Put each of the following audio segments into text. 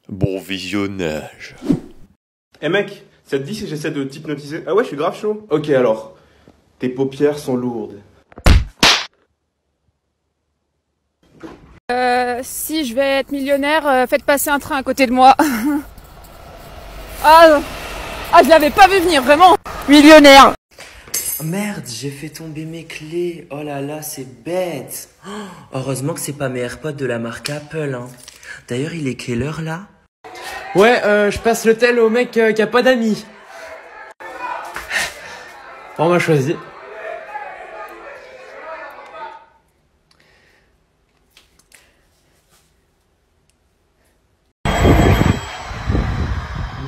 Bon visionnage. Eh mec, ça te dit si j'essaie de t'hypnotiser? Ah ouais, je suis grave chaud. Ok alors, tes paupières sont lourdes. Si je vais être millionnaire, faites passer un train à côté de moi. Ah, je l'avais pas vu venir, vraiment. Millionnaire. Merde, j'ai fait tomber mes clés. Oh là là, c'est bête. Oh, heureusement que c'est pas mes AirPods de la marque Apple, hein. D'ailleurs, il est quelle heure là? Ouais, je passe le tel au mec qui a pas d'amis. On m'a choisi.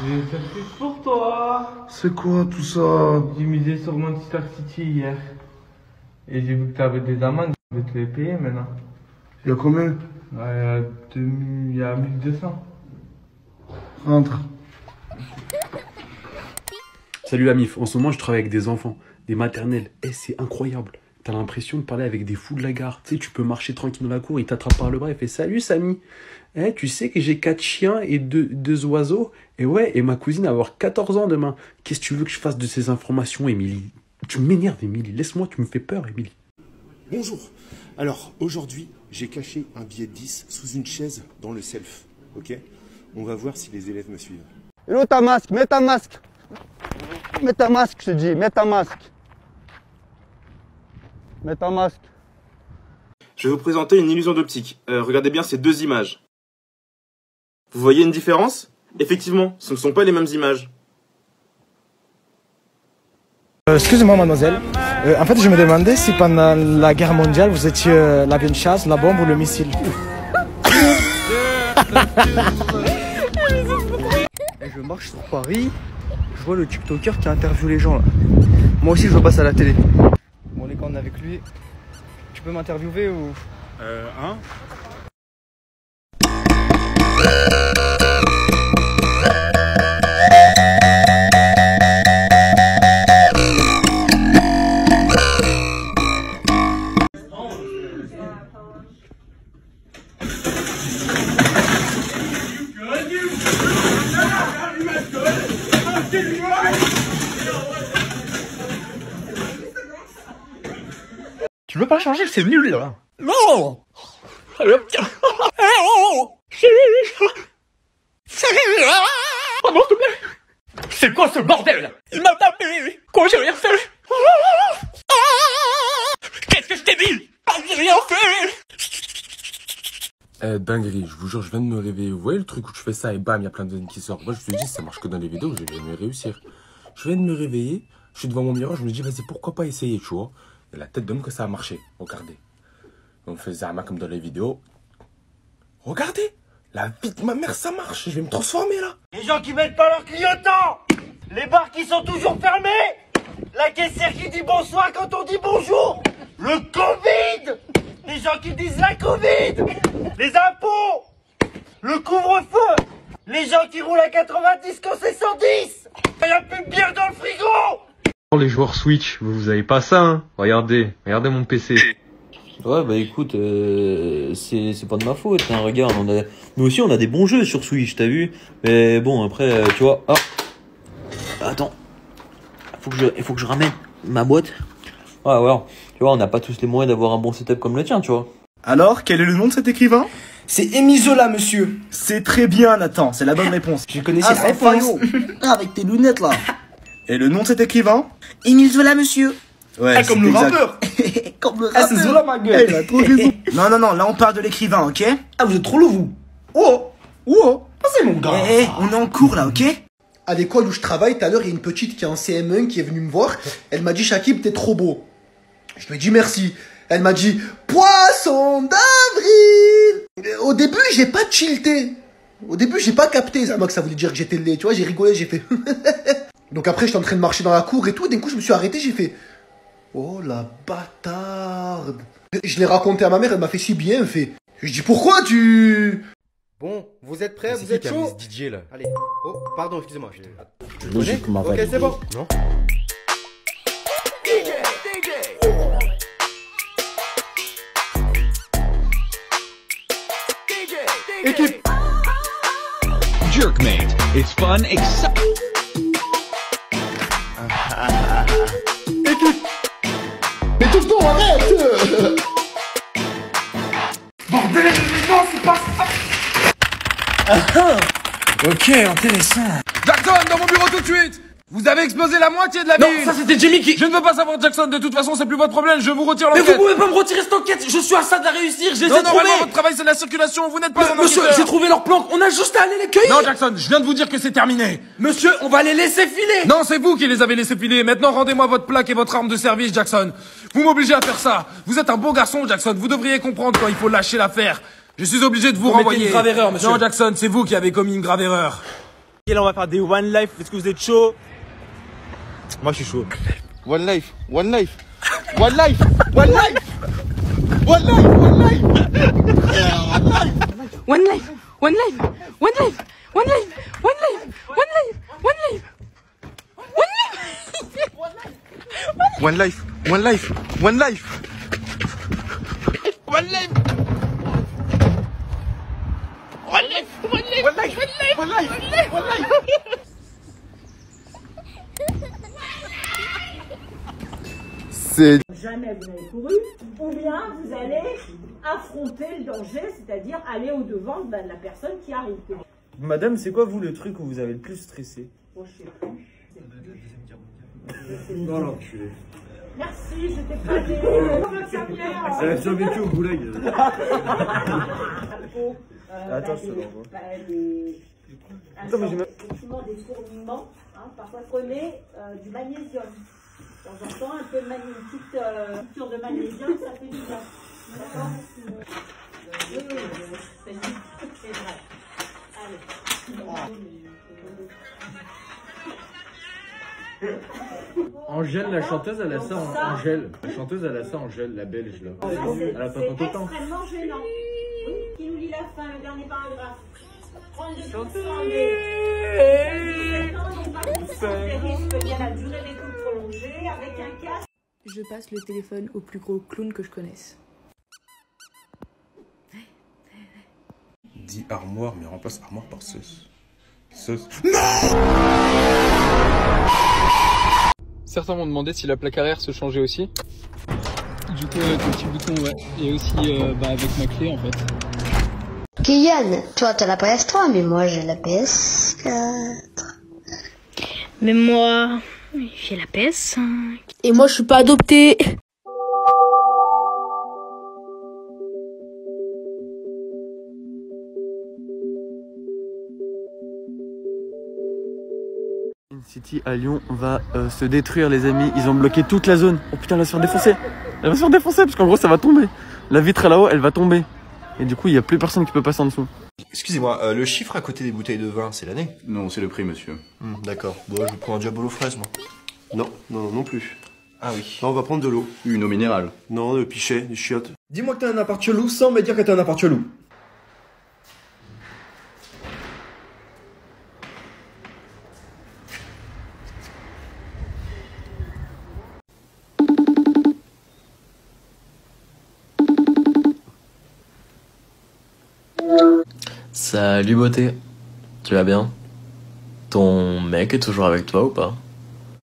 J'ai une surprise pour toi. C'est quoi tout ça? J'ai misé sur Manchester City hier. Et j'ai vu que t'avais des amendes, je vais te les payer maintenant. Il y a combien? Il y a 1200. Rentre. Salut Amif, en ce moment je travaille avec des enfants, des maternelles. Eh, c'est incroyable. T'as l'impression de parler avec des fous de la gare. Tu sais, tu peux marcher tranquille dans la cour, ils t'attrapent par le bras et fait salut Samy. Eh, tu sais que j'ai 4 chiens et 2 oiseaux. Et ouais, et ma cousine va avoir 14 ans demain. Qu'est-ce que tu veux que je fasse de ces informations, Émilie? Tu m'énerves, Émilie. Laisse-moi, tu me fais peur, Émilie. Bonjour. Alors, aujourd'hui, j'ai caché un billet de 10 sous une chaise dans le self. Ok? On va voir si les élèves me suivent. Hello, ta masque, mets ta masque. Mets ta masque, je te dis, mets ta masque. Mets ta masque. Je vais vous présenter une illusion d'optique. Regardez bien ces deux images. Vous voyez une différence? Effectivement, ce ne sont pas les mêmes images. Excusez-moi mademoiselle, en fait je me demandais si pendant la guerre mondiale vous étiez l'avion de chasse, la bombe ou le missile. Je marche sur Paris, je vois le TikToker qui interviewe les gens là. Moi aussi je veux passer à la télé. Bon les gars on est avec lui, tu peux m'interviewer ou... Hein? Tu veux pas changer, c'est nul là. Non. Pardon s'il te plaît. C'est quoi ce bordel? Il m'a tapé. Quoi, j'ai rien fait? Qu'est-ce que je t'ai dit? J'ai rien fait. Dinguerie, je vous jure, je viens de me réveiller. Vous voyez le truc où tu fais ça et bam, il y a plein de zones qui sortent. Moi, je me dis, ça marche que dans les vidéos, je vais jamais réussir. Je viens de me réveiller, je suis devant mon miroir, je me dis, vas-y, pourquoi pas essayer, tu vois. Et la tête donne que ça a marché. Regardez. On fait Zama comme dans les vidéos. Regardez, la vie de ma mère, ça marche. Je vais me transformer là. Les gens qui mettent pas leur clignotant, les bars qui sont toujours fermés, la caissière qui dit bonsoir quand on dit bonjour, le Covid, les gens qui disent la Covid, les impôts, le couvre-feu, les gens qui roulent à 90 quand c'est 110, il n'y a plus de bière dans le frigo. Les joueurs Switch, vous avez pas ça, hein? Regardez mon PC. Ouais, bah écoute, c'est pas de ma faute, hein. Regarde, nous aussi on a des bons jeux sur Switch, t'as vu? Mais bon, après, tu vois... Ah. Attends. Il faut que je ramène ma boîte. Ouais, voilà. Tu vois, on n'a pas tous les moyens d'avoir un bon setup comme le tien, tu vois. Alors, quel est le nom de cet écrivain? C'est Émile Zola monsieur. C'est très bien, Nathan, c'est la bonne réponse. Je connaissais la réponse. Avec tes lunettes là. Et le nom de cet écrivain? Émile Zola monsieur. Ouais, comme le rappeur. Comme le Ah, rappeur. c'est Zola ma gueule. Il a trop raison. Non, là on parle de l'écrivain, ok? Ah, vous êtes trop lourd vous. Oh, passez mon gars. On est en cours là, ok? À l'école où je travaille, tout à l'heure, il y a une petite qui est en CM1 qui est venue me voir. Elle m'a dit, Shakib, t'es trop beau. Je lui ai dit merci. Elle m'a dit, poisson d'avril. Au début, j'ai pas tilté. Au début, j'ai pas capté que ça voulait dire que j'étais laid. Tu vois, j'ai rigolé, j'ai fait. Donc après, j'étais en train de marcher dans la cour et tout. D'un coup, je me suis arrêté, j'ai fait. Oh la bâtarde. Je l'ai raconté à ma mère, elle m'a fait si bien, elle fait. Je dis pourquoi tu. Bon, vous êtes prêts, vous êtes chaud? DJ là. Allez. Oh, pardon, excusez-moi. Logique, ma Ok, c'est bon. Non. Équipe. Jerkmate. It's fun, exciting. Mais tout le temps, arrête. Bordel, non, c'est pas ça. Ok, intéressant. Jackson, dans mon bureau tout de suite. Vous avez explosé la moitié de la ville. Non, ça c'était Jimmy qui... Je ne veux pas savoir Jackson, de toute façon c'est plus votre problème, je vous retire Mais l'enquête. vous pouvez pas me retirer cette enquête, je suis à ça de la réussir, j'ai essayé de trouver. Normalement votre travail c'est la circulation, vous n'êtes pas un Monsieur, enquêteur. j'ai trouvé leur planque, on a juste à aller les cueillir. Non Jackson, je viens de vous dire que c'est terminé. Monsieur, on va les laisser filer. Non, c'est vous qui les avez laissés filer. Maintenant rendez-moi votre plaque et votre arme de service, Jackson. Vous m'obligez à faire ça. Vous êtes un bon garçon, Jackson, vous devriez comprendre quand il faut lâcher l'affaire. Je suis obligé de vous renvoyer. Une grave erreur, monsieur. Non Jackson, c'est vous qui avez commis une grave erreur. Et là on va faire des one life, est-ce que vous êtes chaud? Moi je suis chaud. One life, one life, one life, one life, one life, one life, One life, one life, one life, one life, one life, one life, one life, one life, one life, one life, One life. One life, one life, one life, one life, one life, one life. C'est... Jamais vous n'avez couru, ou bien vous allez affronter le danger, c'est-à-dire aller au-devant de la personne qui arrive. Madame, c'est quoi vous le truc où vous avez le plus stressé? Moi, je sais plus. Non, l'enculé. Merci, je t'ai pas dit. Elle a survécu au goulag. Attention. Effectivement, des fourmillements, parfois prenez du magnésium. De temps en temps, un peu de une petite cure de magnésium, ça fait du bien. D'accord? Oui, c'est vrai. Allez. Angèle, la chanteuse, elle a ça en Angèle. La chanteuse, elle a ça en Angèle, la belge là. Elle a pas C'est tant de temps. extrêmement gênant. Oui, qui nous lit la fin, le dernier paragraphe. 32% des risques liés à la durée d'écoute prolongée avec un casque. Je passe le téléphone au plus gros clown que je connaisse. Dis armoire, mais remplace armoire par sauce. Sauce. Certains m'ont demandé si la plaque arrière se changeait aussi. Du coup, avec le petit bouton, ouais. Et aussi avec ma clé en fait. Kylian, toi t'as la PS3, mais moi j'ai la PS4. Mais moi, j'ai la PS5. Et moi je suis pas adoptée. City à Lyon va se détruire, les amis. Ils ont bloqué toute la zone. Oh putain, elle va se faire défoncer. Elle va se faire défoncer parce qu'en gros ça va tomber. La vitre là-haut, elle va tomber. Et du coup, il n'y a plus personne qui peut passer en dessous. Excusez-moi, le chiffre à côté des bouteilles de vin, c'est l'année? Non, c'est le prix, monsieur. D'accord. Bon, je prends un Diabolo fraise, moi. Non plus. Ah oui. Non, on va prendre de l'eau. Une eau minérale. Non, de pichet, du chiotte. Dis-moi que t'as un appart chelou sans me dire que t'as un appart chelou. Salut beauté, tu vas bien? Ton mec est toujours avec toi ou pas? Vous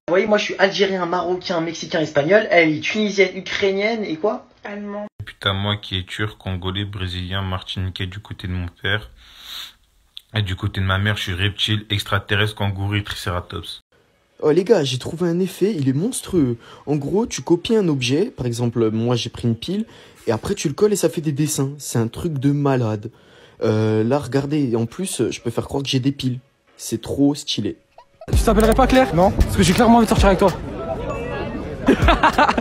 voyez, moi je suis algérien, marocain, mexicain, espagnol, elle est tunisienne, ukrainienne et quoi? Allemand. Putain, moi qui est turc, congolais, brésilien, martiniquais du côté de mon père. Et du côté de ma mère, je suis reptile, extraterrestre, kangourou et tricératops. Oh les gars, j'ai trouvé un effet, il est monstrueux. En gros, tu copies un objet, par exemple, moi j'ai pris une pile, et après tu le colles et ça fait des dessins. C'est un truc de malade. Là, regardez, en plus, je peux faire croire que j'ai des piles. C'est trop stylé. Tu t'appellerais pas Claire? Non. Parce que j'ai clairement envie de sortir avec toi.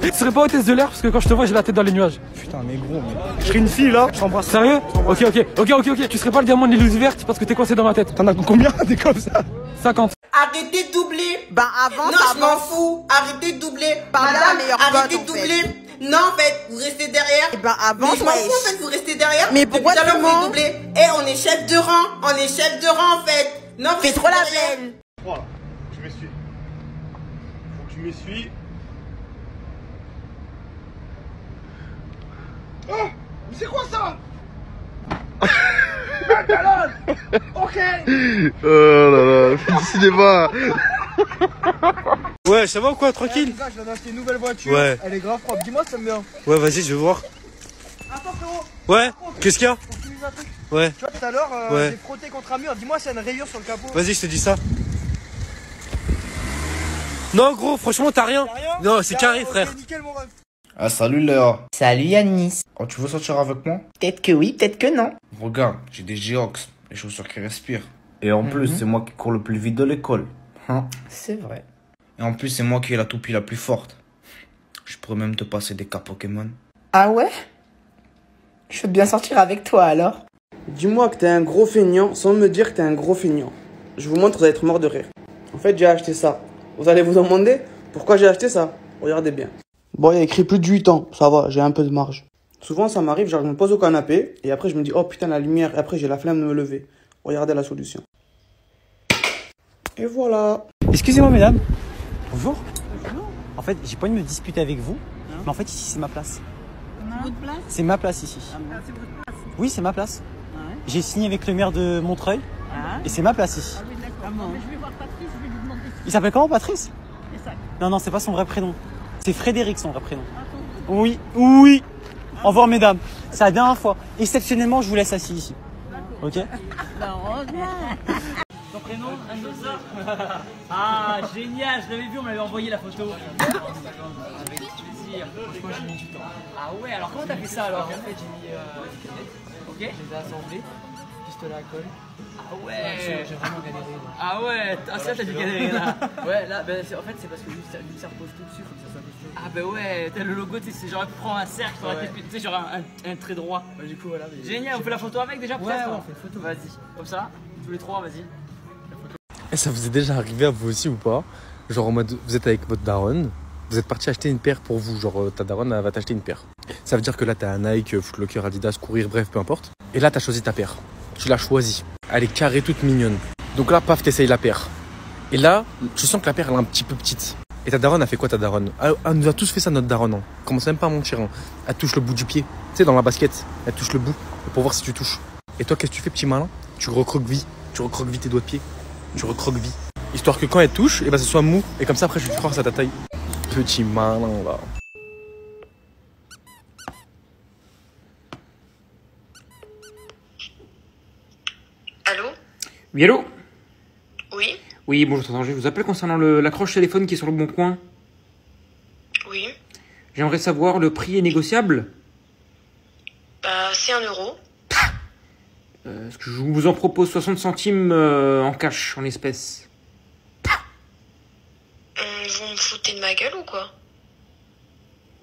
Tu serais pas hôtesse de l'air parce que quand je te vois j'ai la tête dans les nuages. Putain mais gros, je serais une fille là, je t'embrasse. Sérieux? Ok. Tu serais pas le diamant de l'illusion verte parce que t'es coincé dans ma tête. T'en as combien des comme ça? 50. Arrêtez de doubler. Bah avant non, je m'en fous. Arrêtez de doubler. Madame, arrêtez de doubler. Non, en fait, vous restez derrière. Et bah avant, mais je m'en fous, en fait, vous restez derrière. Mais pourquoi tout à l'heure, vous doublez? Eh, on est chef de rang. On est chef de rang, en fait. Non, fais trop la belle. Voilà, tu m'essuies. Faut que tu m'essuies. Oh, mais c'est quoi ça? Ok. Oh là là, décidément. Ouais, ça va ou quoi, tranquille? Les gars, je viens d'acheter une nouvelle voiture. Ouais. Elle est grave propre. Dis-moi si t'aimes bien. Ouais, vas-y, je vais voir. Attends, frérot. Ouais, qu'est-ce qu'il y a? Ouais. Tu vois, tout à l'heure, Ouais. j'ai frotté contre un mur. Dis-moi s'il y a une rayure sur le capot. Vas-y, je te dis ça. Non, gros, franchement, t'as rien. Non, c'est carré, frère. Nickel, mon ref. Ah salut Léa. Salut Yanis. Oh, tu veux sortir avec moi? Peut-être que oui, peut-être que non. Regarde, j'ai des Geox, les chaussures qui respirent. Et en plus, c'est moi qui cours le plus vite de l'école. Hein? C'est vrai. Et en plus, c'est moi qui ai la toupie la plus forte. Je pourrais même te passer des cas Pokémon. Ah ouais? Je veux bien sortir avec toi alors. Dis-moi que t'es un gros feignant sans me dire que t'es un gros feignant. Je vous montre, vous allez être mort de rire. En fait, j'ai acheté ça. Vous allez vous demander pourquoi j'ai acheté ça. Regardez bien. Bon, il y a écrit plus de 8 ans. Ça va, j'ai un peu de marge. Souvent, ça m'arrive, genre, je me pose au canapé et après, je me dis, oh putain, la lumière. Et après, j'ai la flemme de me lever. Regardez la solution. Et voilà. Excusez-moi, mesdames. Bonjour. Bonjour. En fait, j'ai pas envie de me disputer avec vous, mais en fait, ici, c'est ma place. Votre place? C'est ma place ici. Ah, c'est votre place? Oui, c'est ma place. Ah ouais. J'ai signé avec le maire de Montreuil et c'est ma place ici. Ah oui, d'accord. Mais je vais voir Patrice, je vais lui demander. Il s'appelle comment, Patrice? C'est ça. Non, c'est pas son vrai prénom. C'est Frédéric, son vrai prénom. Oui, oui. Au revoir, mesdames. C'est la dernière fois. Exceptionnellement, je vous laisse assis ici. Ok? Ton prénom, Andosa? Ah, génial, je l'avais vu, on m'avait envoyé la photo. Avec plaisir. Franchement, j'ai mis du temps. Ah ouais, alors comment t'as fait ça alors? En fait, j'ai mis ok. Je les ai assemblés, pistolet à colle. Ah ouais. J'ai vraiment galéré. Ah ouais, ça t'as dû galérer là. Ouais, là, ben, en fait, c'est parce que vu que ça repose tout dessus, faut que ça soit costaud. Ah bah ouais, t'as le logo, c'est genre tu prends un cercle, tu sais, genre un trait droit. Bah, du coup, voilà. Génial, on fait la photo avec déjà peut-être? Ouais, on fait une photo. Vas-y, comme ça, tous les trois, vas-y. Et ça vous est déjà arrivé à vous aussi ou pas? Genre en mode, vous êtes avec votre daronne, vous êtes parti acheter une paire pour vous, genre ta daronne elle va t'acheter une paire. Ça veut dire que là t'as un Nike, Foot Locker, Adidas, Courir, bref, peu importe. Et là t'as choisi ta paire. Tu l'as choisie. Elle est carrée, toute mignonne. Donc là, paf, t'essayes la paire. Et là, tu sens que la paire elle est un petit peu petite. Et ta daronne a fait quoi ta daronne? Elle nous a tous fait ça notre daronne. Hein. Commence même pas à mentir. Hein. Elle touche le bout du pied. Tu sais, dans la basket, elle touche le bout pour voir si tu touches. Et toi, qu'est-ce que tu fais, petit malin? Tu recroquevilles. Tu recroquevilles tes doigts de pied. Tu recroquevilles. Histoire que quand elle touche, et ben, ce soit mou. Et comme ça, après, je vais te croire à ta taille. Petit malin, là. Allô? Oui, allô? Oui? Oui, bonjour, tonton, je vous appelle concernant l'accroche téléphone qui est sur le bon coin. Oui? J'aimerais savoir, le prix est négociable? Bah, c'est 1 euro. Est-ce que je vous en propose 60 centimes en cash, en espèces? Vous me foutez de ma gueule ou quoi?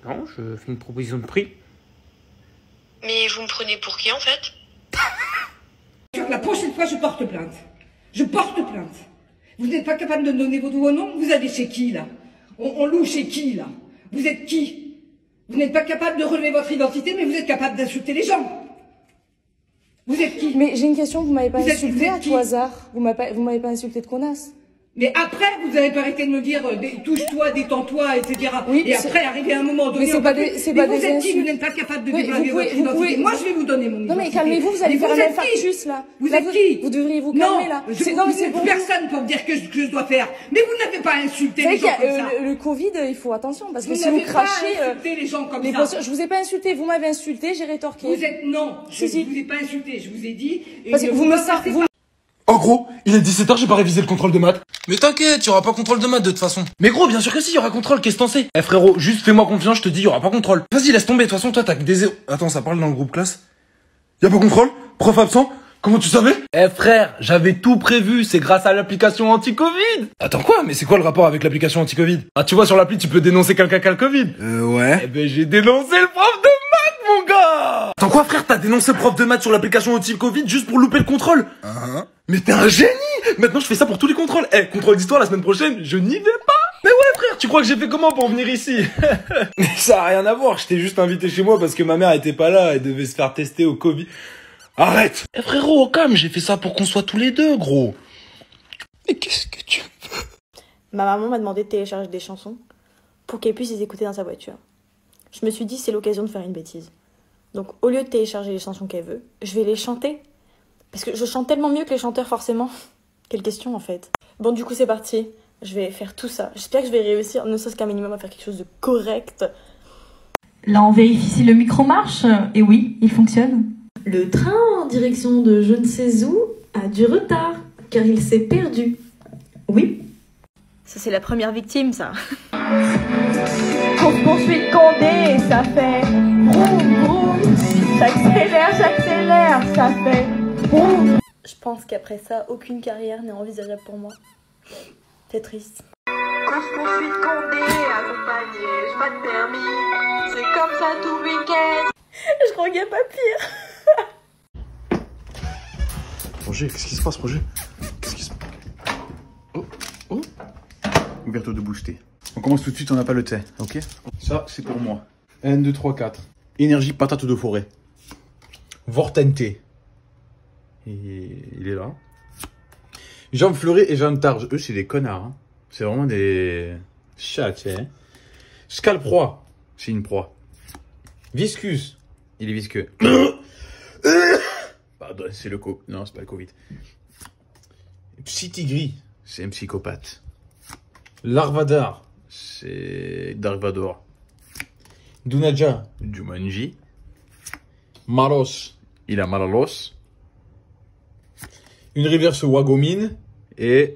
Non, je fais une proposition de prix. Mais vous me prenez pour qui en fait? La prochaine fois, je porte plainte. Je porte plainte. Vous n'êtes pas capable de donner votre nom? Vous allez chez qui, là? On loue chez qui, là? Vous êtes qui? Vous n'êtes pas capable de relever votre identité, mais vous êtes capable d'insulter les gens. Vous êtes qui? Mais j'ai une question, vous m'avez pas Vous êtes- insulté vous êtes à qui? tout hasard? Vous m'avez pas insulté de connasse? Mais après, vous n'avez pas arrêté de me dire touche-toi, détends-toi, etc. Oui, et c'est- après, arrivé à un moment donné, Mais c'est on pas peut des- plus. c'est Mais pas vous des êtes qui? Vous insultes. n'êtes pas capable de Oui, déblaguer votre vous pouvez- identité. Moi, je vais vous donner mon identité. Non mais calmez-vous, vous allez Mais faire un êtes qui? infarctus là. Vous Là, êtes qui? Vous devriez vous Non, calmer là. Non mais c'est vous bon. êtes personne pour me dire que je dois faire. Mais vous n'avez pas insulté Vous les savez gens qu'il y comme a, ça. le Covid, il faut attention parce que Vous si vous n'avez pas crachez, insulté les gens comme les ça. postures- je vous ai pas insulté, vous m'avez insulté, j'ai rétorqué. Vous êtes non, je Si, si. ne vous ai pas insulté, je vous ai dit. Parce que vous me sortez. Oh gros, il est 17h, j'ai pas révisé le contrôle de maths. Mais t'inquiète, y aura pas contrôle de maths de toute façon. Mais gros, bien sûr que si, y aura contrôle, qu'est-ce que t'en sais? Eh frérot, juste fais-moi confiance, je te dis, y aura pas contrôle. Vas-y, laisse tomber, de toute façon, toi t'as que des zéros. Attends, ça parle dans le groupe classe? Y a pas contrôle? Prof absent? Comment tu savais? Eh frère, j'avais tout prévu, c'est grâce à l'application anti-Covid. Attends quoi? Mais c'est quoi le rapport avec l'application anti-Covid? Ah tu vois, sur l'appli, tu peux dénoncer quelqu'un qui a le Covid. Ouais. Eh ben j'ai dénoncé le prof de maths, mon gars. Attends quoi frère, t'as dénoncé le prof de maths sur l'application anti-Covid juste pour louper le contrôle? Mais t'es un génie! Maintenant je fais ça pour tous les contrôles. Eh, contrôle d'histoire la semaine prochaine, je n'y vais pas. Mais ouais frère, tu crois que j'ai fait comment pour venir ici? Ça a rien à voir, je t'ai juste invité chez moi parce que ma mère était pas là, elle devait se faire tester au Covid. Arrête! Eh frérot, au calme, j'ai fait ça pour qu'on soit tous les deux, gros. Mais qu'est-ce que tu veux? Ma maman m'a demandé de télécharger des chansons pour qu'elle puisse les écouter dans sa voiture. Je me suis dit c'est l'occasion de faire une bêtise. Donc au lieu de télécharger les chansons qu'elle veut, je vais les chanter. Parce que je chante tellement mieux que les chanteurs forcément. Quelle question en fait. Bon du coup c'est parti. Je vais faire tout ça. J'espère que je vais réussir, ne serait-ce qu'un minimum, à faire quelque chose de correct. Là, on vérifie si le micro marche. Et oui, il fonctionne. Le train en direction de je ne sais où a du retard, car il s'est perdu. Oui. Ça, c'est la première victime, ça. Course-poursuite Condé, ça fait broum broum. J'accélère, ça fait broum. Je pense qu'après ça, aucune carrière n'est envisageable pour moi. C'est triste. Course-poursuite Condé, accompagné, j'ai pas de permis. C'est comme ça tout le week-end. Je crois qu'il n'y a pas pire. Roger, qu'est-ce qui se passe, Roger? Qu'est-ce qui se passe? Oh, oh. Ouverture de booster. On commence tout de suite, on n'a pas le thé, ok? Ça, c'est pour moi. 1, 2, 3, 4. Énergie patate de forêt. Vortente. Et il est là. Jean Fleury et Jean Targe, eux, c'est des connards. Hein. C'est vraiment des chats, hein. Scalproie, c'est une proie. Viscus, il est visqueux. Pardon, c'est le co. Non, c'est pas le Covid. Psytigris, c'est un psychopathe. Larvadar, c'est Dark Vador. Dunaja, Jumanji. Maros, il a mal à l'os. Une reverse Wagomine et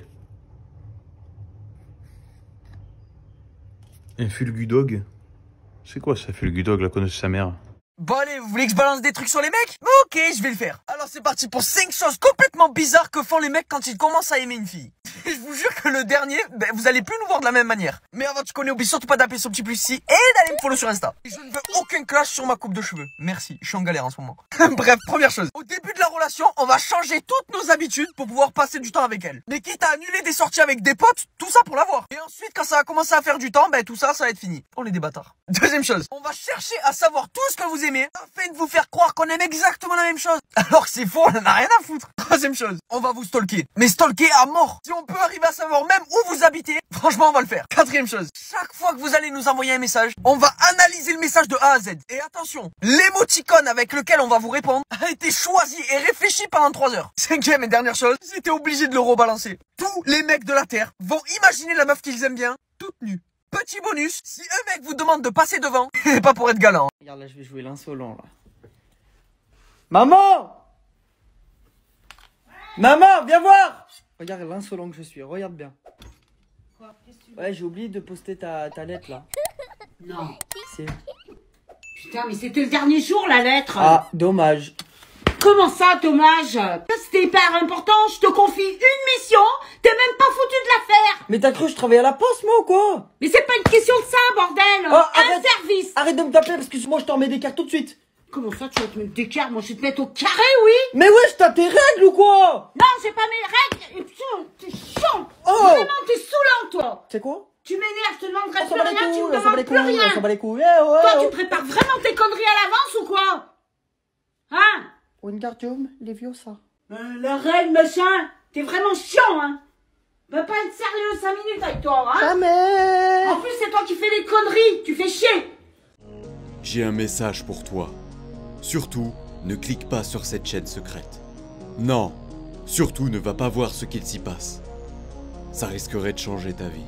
un Fulgudog. C'est quoi ça, Fulgudog, la connaisse sa mère? Bon allez, vous voulez que je balance des trucs sur les mecs? Ok, je vais le faire. Alors c'est parti pour 5 choses complètement bizarres que font les mecs quand ils commencent à aimer une fille. Et je vous jure que le dernier, vous allez plus nous voir de la même manière. Mais avant de se connaître, n'oublie surtout pas d'appuyer sur le petit plus ici et d'aller me follow sur Insta. Et je ne veux aucun clash sur ma coupe de cheveux. Merci, je suis en galère en ce moment. Bref, première chose. Au début de la relation, on va changer toutes nos habitudes pour pouvoir passer du temps avec elle. Mais quitte à annuler des sorties avec des potes, tout ça pour l'avoir. Et ensuite, quand ça va commencer à faire du temps, tout ça, ça va être fini. On est des bâtards. Deuxième chose, on va chercher à savoir tout ce que vous aimez afin de vous faire croire qu'on aime exactement la même chose. Alors que c'est faux, on en a rien à foutre. Troisième chose, on va vous stalker. Mais stalker à mort. Si on peut arriver à savoir même où vous habitez, franchement, on va le faire. Quatrième chose, chaque fois que vous allez nous envoyer un message, on va analyser le message de A à Z. Et attention, l'émoticône avec lequel on va vous répondre a été choisi et réfléchi pendant 3 heures. Cinquième et dernière chose, j'étais obligé de le rebalancer. Tous les mecs de la Terre vont imaginer la meuf qu'ils aiment bien, toute nue. Petit bonus, si un mec vous demande de passer devant, c'est pas pour être galant. Regarde là, je vais jouer l'insolent là. Maman! Maman, viens voir! Regarde l'insolent que je suis, regarde bien. Ouais, j'ai oublié de poster ta lettre là. Non. C'est... Putain, mais c'était le dernier jour la lettre. Ah, dommage. Comment ça, dommage? C'était hyper important, je te confie une mission, t'es même pas foutu de la faire. Mais t'as cru que je travaillais à la poste moi ou quoi? Mais c'est pas une question de ça, bordel. Oh, un service. Arrête de me taper parce que moi je t'en mets des cartes tout de suite. Comment ça, tu vas te mettre des cartes? Moi, je vais te mettre au carré, oui. Mais wesh, t'as tes règles ou quoi? Non, j'ai pas mes règles. Et putain, t'es chiant. Oh. Vraiment, t'es saoulant, toi. C'est quoi? Tu m'énerves, je te demanderai On s'en plus bat les rien, tu couilles, me on s'en bat demandes les plus couilles, rien. on s'en bat les couilles. Eh, ouais, Toi, oh. tu prépares vraiment tes conneries à l'avance ou quoi? Hein? Wingardium Leviosa. La reine, machin. T'es vraiment chiant, hein. Va pas être sérieux 5 minutes avec toi, hein. Jamais. En plus, c'est toi qui fais les conneries. Tu fais chier. J'ai un message pour toi. Surtout, ne clique pas sur cette chaîne secrète. Non, surtout ne va pas voir ce qu'il s'y passe. Ça risquerait de changer ta vie.